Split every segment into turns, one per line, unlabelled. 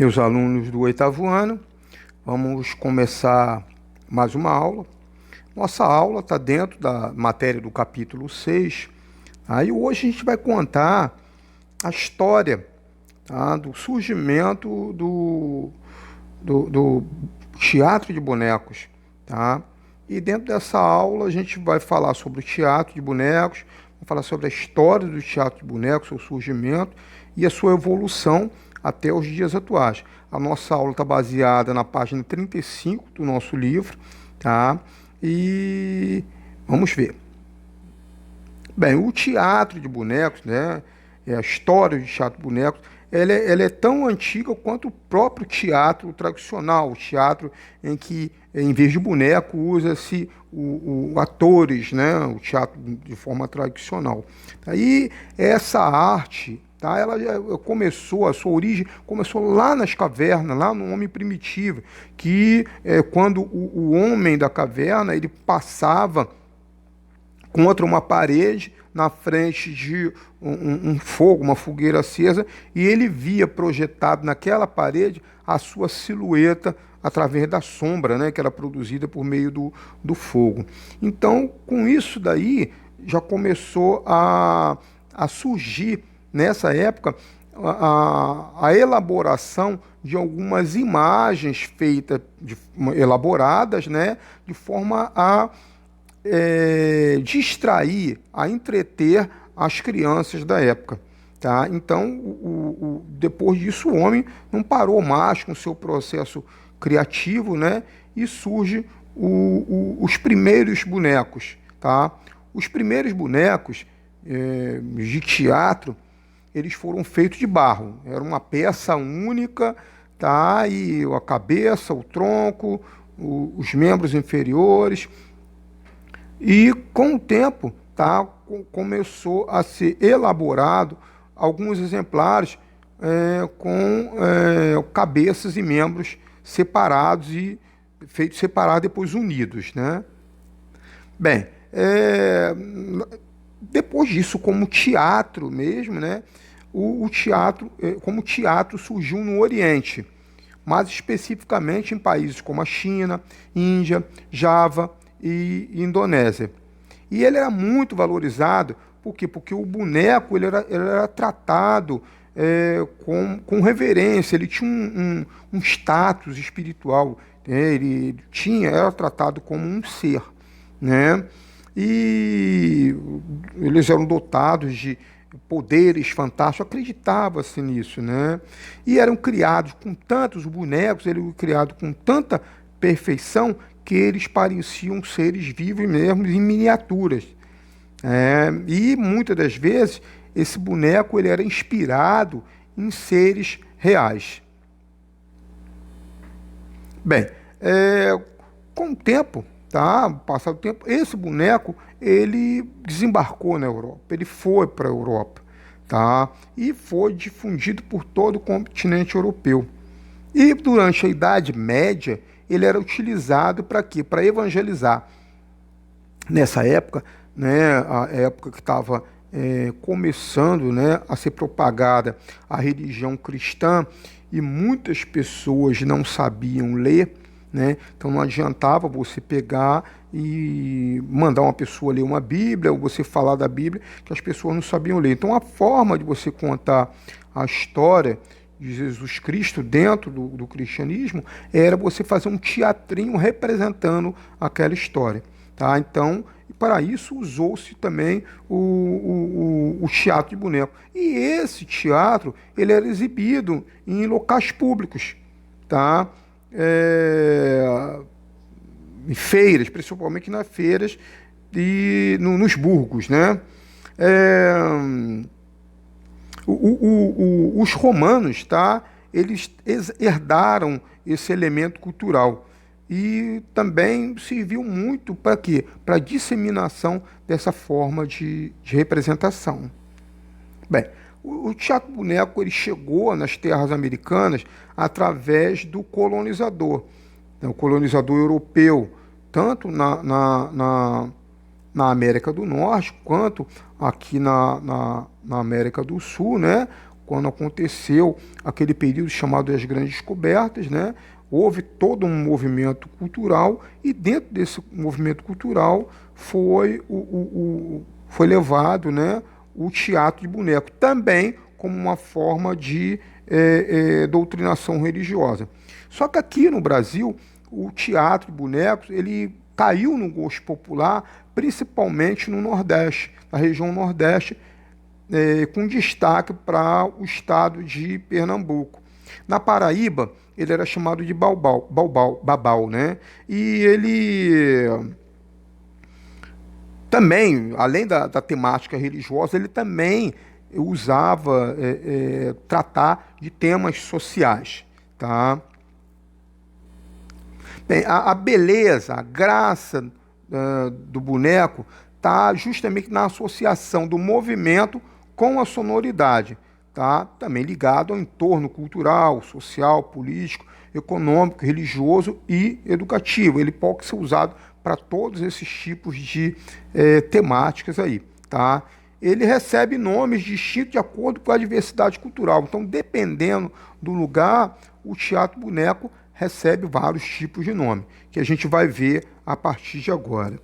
Meus alunos do oitavo ano, vamos começar mais uma aula. Nossa aula está dentro da matéria do capítulo 6. Aí hoje a gente vai contar a história, tá, do surgimento do teatro de bonecos. Tá? E dentro dessa aula a gente vai falar sobre o teatro de bonecos, vamos falar sobre a história do teatro de bonecos, seu surgimento e a sua evolução até os dias atuais. A nossa aula está baseada na página 35 do nosso livro, tá? E vamos ver. Bem, o teatro de bonecos, né? A história do teatro de bonecos, ela é tão antiga quanto o próprio teatro tradicional, o teatro em que, em vez de boneco, usa-se atores, né? O teatro de forma tradicional. Aí, essa arte, tá? Ela já começou, a sua origem começou lá nas cavernas, lá no homem primitivo, que quando o homem da caverna, ele passava contra uma parede, na frente de um fogo, uma fogueira acesa, e ele via projetado naquela parede a sua silhueta através da sombra, né, que era produzida por meio do fogo. Então, com isso daí, já começou a surgir, nessa época, a elaboração de algumas imagens feitas, elaboradas, né, de forma a distrair, a entreter as crianças da época. Tá? Então, depois disso, o homem não parou mais com o seu processo criativo, né? E surge os primeiros bonecos. Tá? Os primeiros bonecos de teatro, eles foram feitos de barro. Era uma peça única, tá? E a cabeça, o tronco, os membros inferiores. E com o tempo, tá, começou a ser elaborado alguns exemplares com cabeças e membros separados e feitos separados, depois unidos, né? Bem, depois disso, como teatro mesmo, né? O teatro, como teatro surgiu no Oriente, mais especificamente em países como a China, Índia, Java e Indonésia. E ele era muito valorizado, por quê? Porque o boneco ele era tratado com reverência, ele tinha um status espiritual, né? Ele era tratado como um ser, né? E eles eram dotados de poderes fantásticos, acreditava-se nisso, né? E eram criados com tantos bonecos, eles eram criados com tanta perfeição que eles pareciam seres vivos mesmo, em miniaturas. E muitas das vezes esse boneco ele era inspirado em seres reais. Bem, com o tempo, tá? Passado o tempo, esse boneco ele desembarcou na Europa, ele foi para a Europa, tá? E foi difundido por todo o continente europeu. E durante a Idade Média ele era utilizado para quê? Para evangelizar. Nessa época, né, a época que estava começando, né, a ser propagada a religião cristã e muitas pessoas não sabiam ler, né, então não adiantava você pegar e mandar uma pessoa ler uma Bíblia ou você falar da Bíblia que as pessoas não sabiam ler. Então a forma de você contar a história de Jesus Cristo dentro do cristianismo era você fazer um teatrinho representando aquela história. Tá? Então, para isso usou-se também o teatro de boneco. E esse teatro ele era exibido em locais públicos, tá? Em feiras, principalmente nas feiras e nos burgos, né? Os romanos, tá? Eles herdaram esse elemento cultural e também serviu muito para quê? Para a disseminação dessa forma de representação. Bem, o teatro boneco ele chegou nas terras americanas através do colonizador, né, o colonizador europeu, tanto na América do Norte quanto aqui na América do Sul, né? quando aconteceu aquele período chamado das Grandes Descobertas, né? Houve todo um movimento cultural e dentro desse movimento cultural foi levado, né, o teatro de boneco, também como uma forma de doutrinação religiosa. Só que aqui no Brasil, o teatro de bonecos, ele caiu no gosto popular, principalmente no Nordeste, na região Nordeste, com destaque para o estado de Pernambuco. Na Paraíba, ele era chamado de babau, né? E ele também, além da temática religiosa, ele também usava tratar de temas sociais, tá? Bem, a beleza, a graça do boneco está justamente na associação do movimento com a sonoridade, tá? Também ligado ao entorno cultural, social, político, econômico, religioso e educativo. Ele pode ser usado para todos esses tipos de temáticas aí, tá? Ele recebe nomes distintos de acordo com a diversidade cultural. Então, dependendo do lugar, o teatro boneco recebe vários tipos de nome, que a gente vai ver a partir de agora.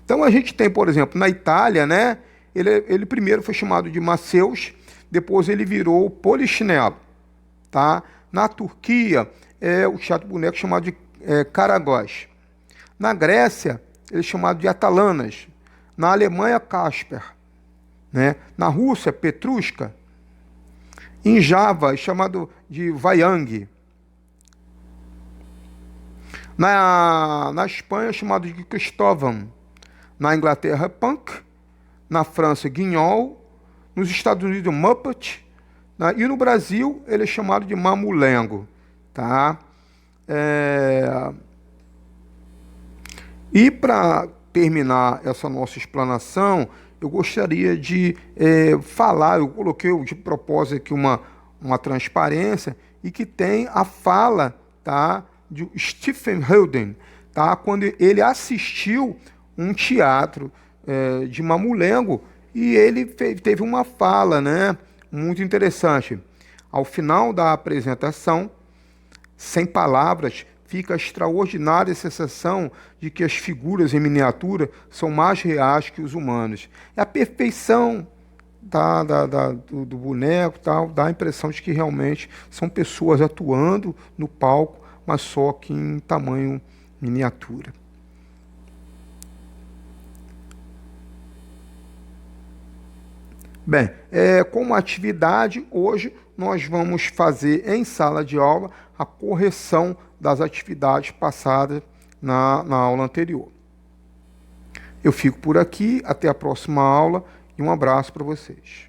Então a gente tem, por exemplo, na Itália, né? Ele primeiro foi chamado de Maceus, depois ele virou Polichinelo, tá? Na Turquia, o teatro boneco é chamado de Karagós. Na Grécia, ele é chamado de Atalanas. Na Alemanha, Casper. Né? Na Rússia, Petrushka. Em Java, é chamado de Vaiang. Na Espanha, é chamado de Cristóvão. Na Inglaterra, Punk. Na França, Guignol. Nos Estados Unidos, Muppet. E no Brasil, ele é chamado de Mamulengo. Tá? E para terminar essa nossa explanação, eu gostaria de falar, eu coloquei de propósito aqui uma transparência, e que tem a fala, tá, de Stephen Haldane, tá, quando ele assistiu um teatro de Mamulengo, e ele teve uma fala, né, muito interessante. Ao final da apresentação, sem palavras, fica a extraordinária sensação de que as figuras em miniatura são mais reais que os humanos. É a perfeição do boneco, tal, dá a impressão de que realmente são pessoas atuando no palco, mas só que em tamanho miniatura. Bem, como atividade, hoje nós vamos fazer em sala de aula a correção das atividades passadas na aula anterior. Eu fico por aqui, até a próxima aula e um abraço para vocês.